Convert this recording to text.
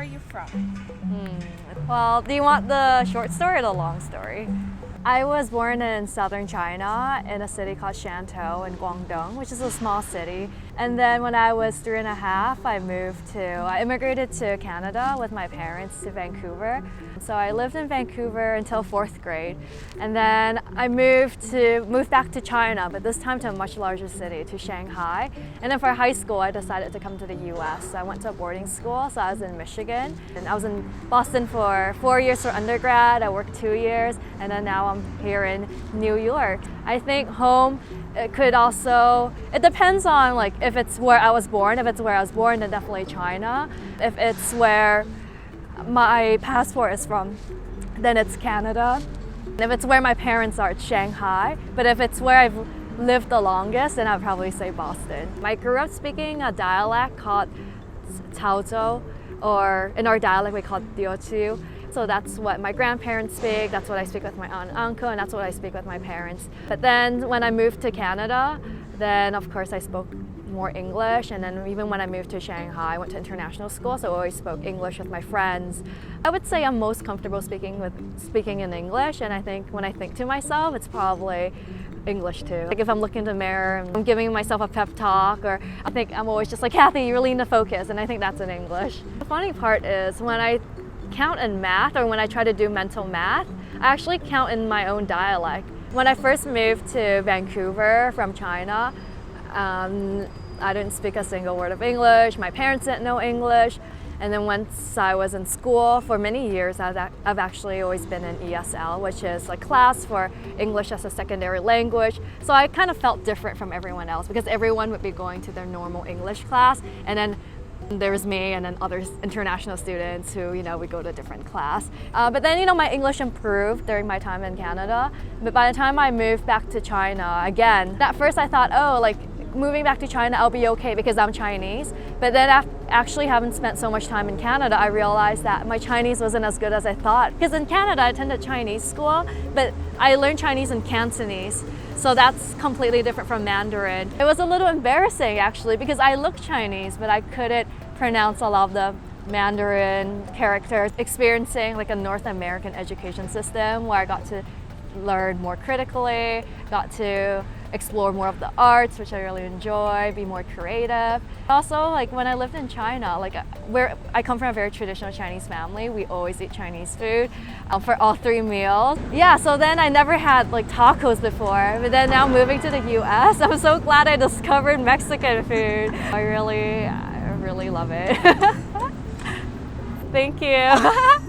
are you from? Well, do you want the short story or the long story? I was born in southern China in a city called Shantou in Guangdong, which is a small city. And then when I was 3.5, I immigrated to Canada with my parents to Vancouver. So I lived in Vancouver until 4th grade. And then I moved back to China, but this time to a much larger city, to Shanghai. And then for high school, I decided to come to the US. So I went to a boarding school, so I was in Michigan. And I was in Boston for 4 years for undergrad. I worked 2 years, and then now I'm here in New York. I think home, it depends on like if it's where I was born. If it's where I was born, then definitely China. If it's where my passport is from, then it's Canada. If it's where my parents are, it's Shanghai. But if it's where I've lived the longest, then I'd probably say Boston. I grew up speaking a dialect called Caozhou, or in our dialect we call it Teochew. So that's what my grandparents speak, that's what I speak with my aunt and uncle, and that's what I speak with my parents. But then when I moved to Canada, then of course I spoke more English, and then even when I moved to Shanghai, I went to international school, so I always spoke English with my friends. I would say I'm most comfortable speaking in English, and I think when I think to myself, it's probably English too. Like if I'm looking in the mirror and I'm giving myself a pep talk, or I think I'm always just like, Kathy, you really need to focus, and I think that's in English. The funny part is when I count in math, or when I try to do mental math, I actually count in my own dialect. When I first moved to Vancouver from China, I didn't speak a single word of English. My parents didn't know English. And then once I was in school, for many years, I've actually always been in ESL, which is a class for English as a secondary language. So I kind of felt different from everyone else because everyone would be going to their normal English class, and then there was me and then other international students who, we go to a different class. But then, my English improved during my time in Canada. But by the time I moved back to China, again, at first I thought, moving back to China, I'll be okay because I'm Chinese. But then actually having spent so much time in Canada, I realized that my Chinese wasn't as good as I thought. Because in Canada, I attended Chinese school, but I learned Chinese in Cantonese. So that's completely different from Mandarin. It was a little embarrassing actually because I looked Chinese, but I couldn't pronounce a lot of the Mandarin characters. Experiencing like a North American education system where I got to learn more critically, got to explore more of the arts, which I really enjoy, be more creative. Also, like when I lived in China, where I come from a very traditional Chinese family, we always eat Chinese food for all 3 meals. Yeah, so then I never had like tacos before, but then now moving to the US, I'm so glad I discovered Mexican food. I really love it. Thank you.